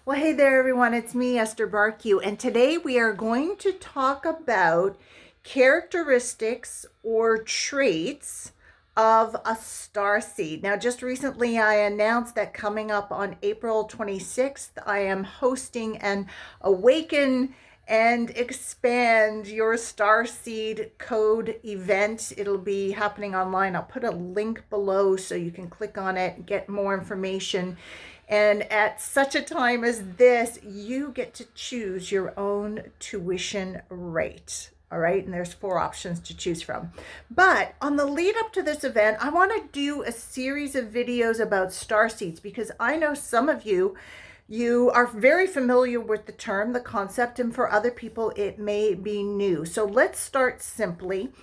Well, hey there, everyone. It's me, Esther Bartkiw, and today we are going to talk about characteristics or traits of a star seed. Now, just recently I announced that coming up on April 26th, I am hosting an Awaken and Expand Your Star Seed Code event. It'll be happening online. I'll put a link below so you can click on it and get more information. And at such a time as this, you get to choose your own tuition rate. All right. And there's 4 options to choose from. But on the lead up to this event, I want to do a series of videos about star seeds because I know some of you are very familiar with the term, the concept, and for other people, it may be new. So let's start simply.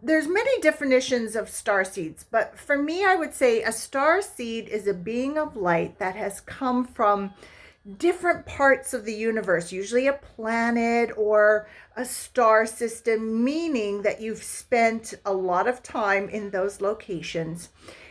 There's many definitions of star seeds, but for me, I would say a star seed is a being of light that has come from different parts of the universe, usually a planet or a star system, meaning that you've spent a lot of time in those locations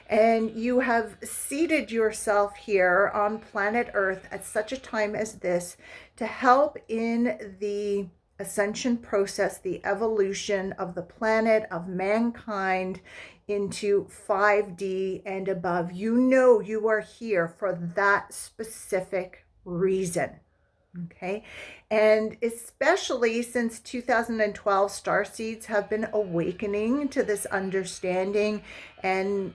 and you have seated yourself here on planet Earth at such a time as this to help in the ascension process, the evolution of the planet, of mankind into 5D and above. You know you are here for that specific reason. Okay. And especially since 2012, star seeds have been awakening to this understanding and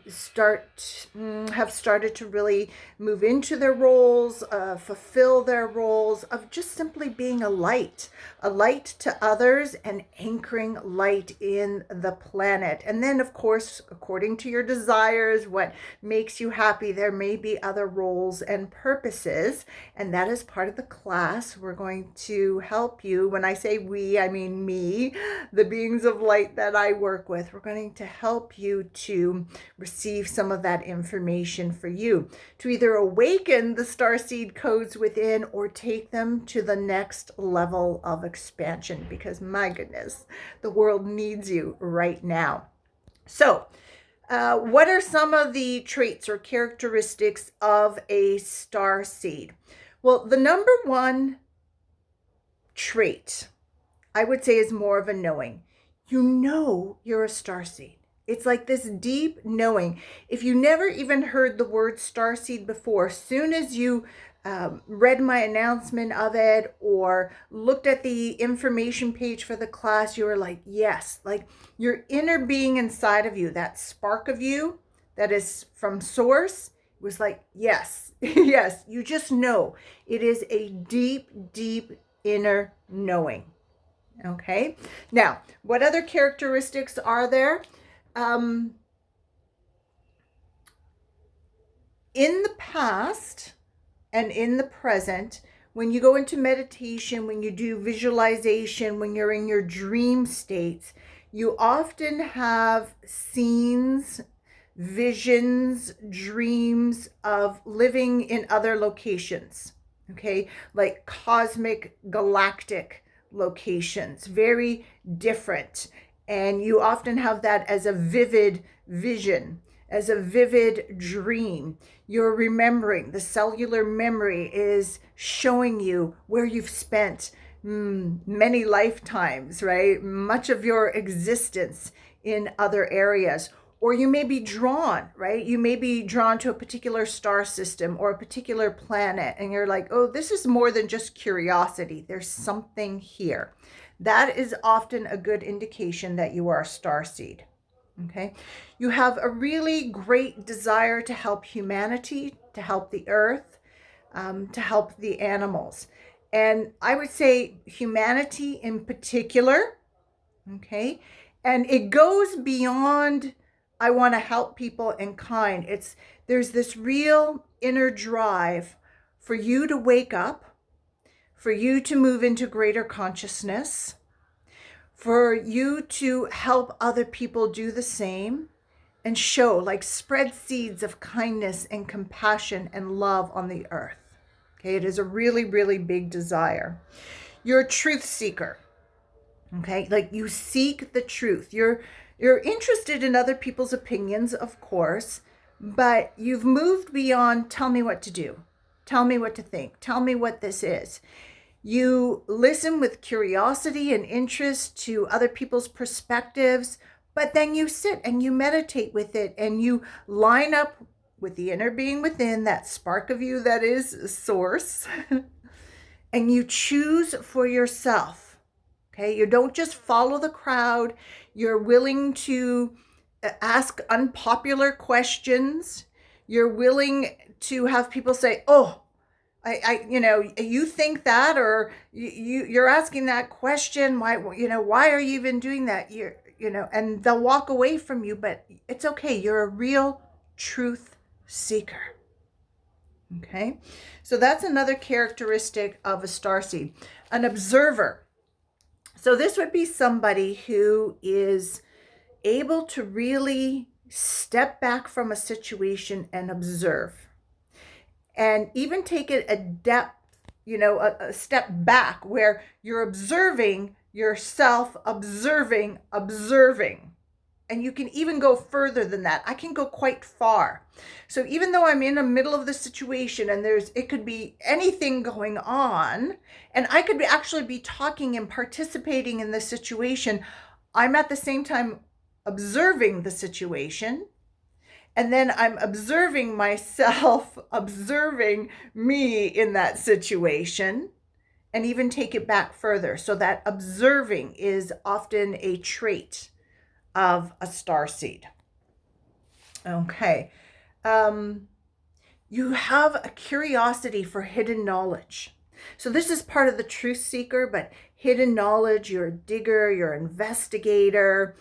have started to really move into their roles, fulfill their roles of just simply being a light to others and anchoring light in the planet. And then, of course, according to your desires, what makes you happy, there may be other roles and purposes. And that is part of the class. We're going to help you. When I say we, I mean me, the beings of light that I work with. We're going to help you to receive some of that information for you to either awaken the starseed codes within or take them to the next level of expansion, because my goodness, the world needs you right now. So what are some of the traits or characteristics of a star seed? Well, the number one trait, I would say, is more of a knowing. You know you're a star seed. It's like this deep knowing. If you never even heard the word star seed before, as soon as you read my announcement of it or looked at the information page for the class, you were like, yes, like your inner being inside of you, that spark of you that is from source, was like, yes, yes, you just know. It is a deep, deep inner knowing. Okay. Now, what other characteristics are there? In the past and in the present, when you go into meditation, when you do visualization, when you're in your dream states, you often have scenes, visions, dreams of living in other locations, okay? Like cosmic, galactic locations, very different. And you often have that as a vivid vision, as a vivid dream. You're remembering, the cellular memory is showing you where you've spent many lifetimes, right? Much of your existence in other areas. Or you may be drawn, right? You may be drawn to a particular star system or a particular planet, and you're like, oh, this is more than just curiosity. There's something here. That is often a good indication that you are a star seed. Okay. You have a really great desire to help humanity, to help the earth, to help the animals. And I would say humanity in particular. Okay. And it goes beyond, I want to help people in kind. There's this real inner drive for you to wake up, for you to move into greater consciousness, for you to help other people do the same and show, like, spread seeds of kindness and compassion and love on the earth. Okay, it is a really, really big desire. You're a truth seeker. Okay, like you seek the truth. You're interested in other people's opinions, of course, but you've moved beyond tell me what to do. Tell me what to think. Tell me what this is. You listen with curiosity and interest to other people's perspectives, but then you sit and you meditate with it and you line up with the inner being within, that spark of you that is source, and you choose for yourself. Okay, you don't just follow the crowd. You're willing to ask unpopular questions. You're willing to have people say, "Oh, you think that, or you're asking that question. Why are you even doing that? And they'll walk away from you, but it's okay. You're a real truth seeker." Okay, so that's another characteristic of a starseed. An observer. So this would be somebody who is able to really step back from a situation and observe, and even take it a step back where you're observing yourself, observing. And you can even go further than that. I can go quite far. So even though I'm in the middle of the situation and it could be anything going on, and I could actually be talking and participating in the situation, I'm at the same time observing the situation. And then I'm observing myself, observing me in that situation, and even take it back further. So that observing is often a trait of a starseed. Okay. You have a curiosity for hidden knowledge. So this is part of the truth seeker, but hidden knowledge, you're a digger, you're an investigator.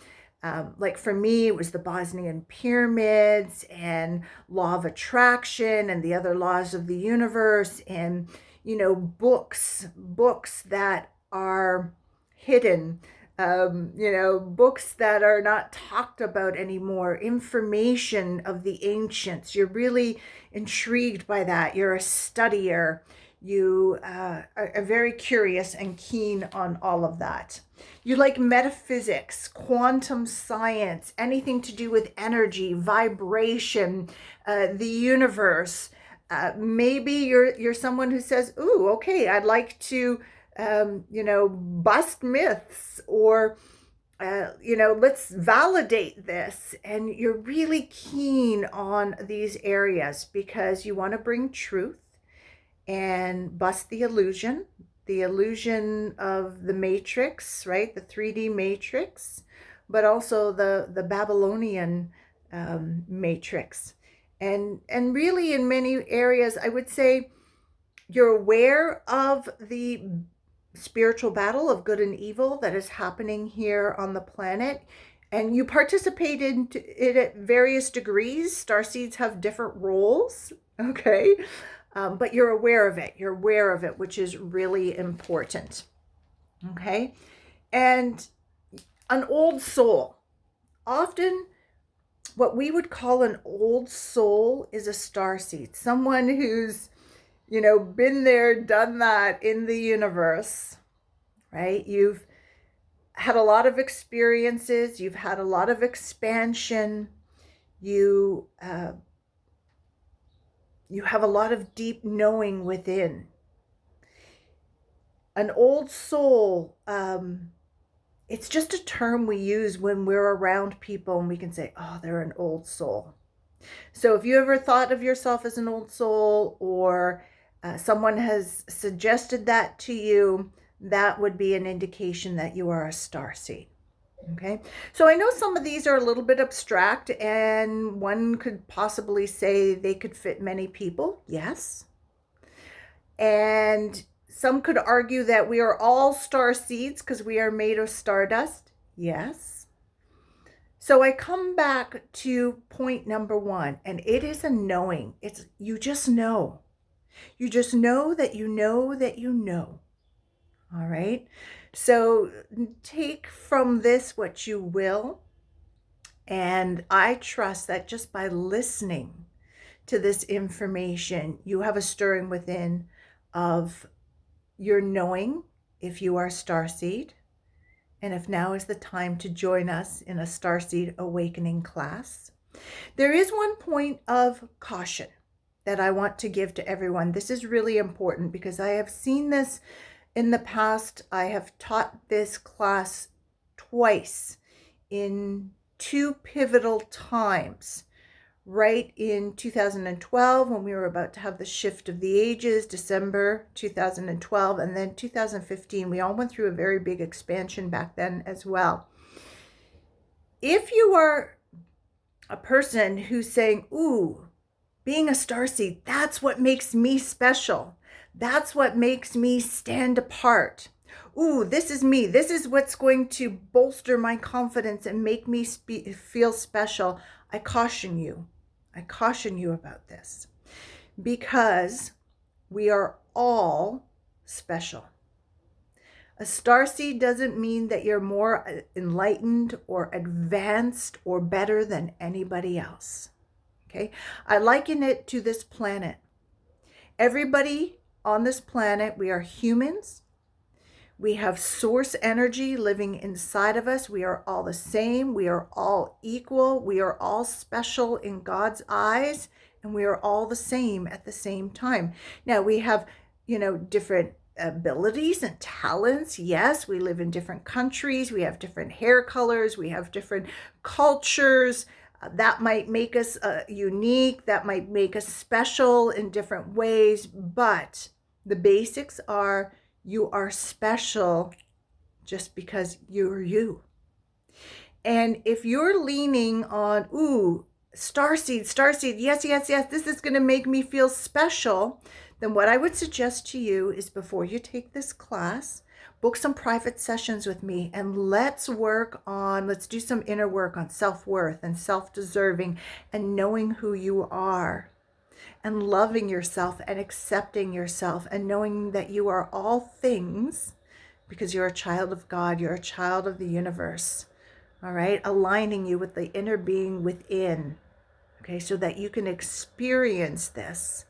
Like for me, it was the Bosnian pyramids and law of attraction and the other laws of the universe, and, books that are hidden, books that are not talked about anymore, information of the ancients. You're really intrigued by that. You're a studier. You are very curious and keen on all of that. You like metaphysics, quantum science, anything to do with energy, vibration, the universe. Maybe you're someone who says, "Ooh, okay, I'd like to, bust myths, or let's validate this." And you're really keen on these areas because you want to bring truth and bust the illusion of the matrix, right? The 3D matrix, but also the Babylonian matrix. And really in many areas, I would say you're aware of the spiritual battle of good and evil that is happening here on the planet, and you participate in it at various degrees. Starseeds have different roles, okay? But you're aware of it. You're aware of it, which is really important. Okay. And an old soul. Often what we would call an old soul is a starseed. Someone who's, been there, done that in the universe, right? You've had a lot of experiences. You've had a lot of expansion. You have a lot of deep knowing within. An old soul, it's just a term we use when we're around people and we can say, "Oh, they're an old soul." So if you ever thought of yourself as an old soul, or someone has suggested that to you, that would be an indication that you are a starseed. Okay, so I know some of these are a little bit abstract, and one could possibly say they could fit many people. Yes. And some could argue that we are all starseeds because we are made of stardust. Yes. So I come back to point number one, and it is a knowing. It's you just know. You just know that you know that you know. All right. So take from this what you will. And I trust that just by listening to this information, you have a stirring within of your knowing if you are starseed, and if now is the time to join us in a Starseed Awakening class. There is one point of caution that I want to give to everyone. This is really important because I have seen this in the past. I have taught this class twice in two pivotal times. Right in 2012, when we were about to have the shift of the ages, December 2012, and then 2015, we all went through a very big expansion back then as well. If you are a person who's saying, ooh, being a starseed, that's what makes me special. That's what makes me stand apart. Ooh, this is me. This is what's going to bolster my confidence and make me feel special. I caution you. I caution you about this because we are all special. A starseed doesn't mean that you're more enlightened or advanced or better than anybody else. Okay? I liken it to this planet. Everybody on this planet, we are humans. We have source energy living inside of us. We are all the same. We are all equal. We are all special in God's eyes, and we are all the same at the same time. Now, we have, different abilities and talents. Yes, we live in different countries. We have different hair colors. We have different cultures. That might make us unique. That might make us special in different ways. But the basics are, you are special just because you're you. And if you're leaning on, ooh, starseed, yes, this is going to make me feel special, then what I would suggest to you is before you take this class, book some private sessions with me and let's do some inner work on self-worth and self-deserving and knowing who you are. And loving yourself and accepting yourself and knowing that you are all things because you're a child of God. You're a child of the universe. All right. Aligning you with the inner being within. Okay. So that you can experience this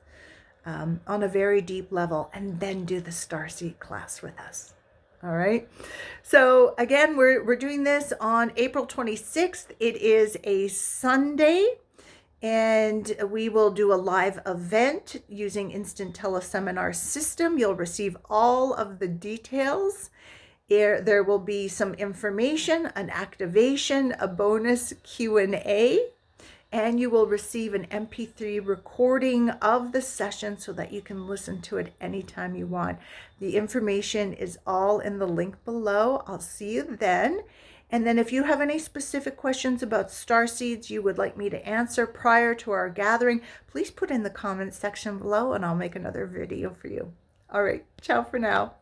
on a very deep level and then do the Starseed class with us. All right. So again, we're doing this on April 26th. It is a Sunday. And we will do a live event using Instant Teleseminar System. You'll receive all of the details. There will be some information, an activation, a bonus Q&A, and you will receive an MP3 recording of the session so that you can listen to it anytime you want. The information is all in the link below. I'll see you then. And then if you have any specific questions about starseeds you would like me to answer prior to our gathering, please put in the comment section below and I'll make another video for you. All right, ciao for now.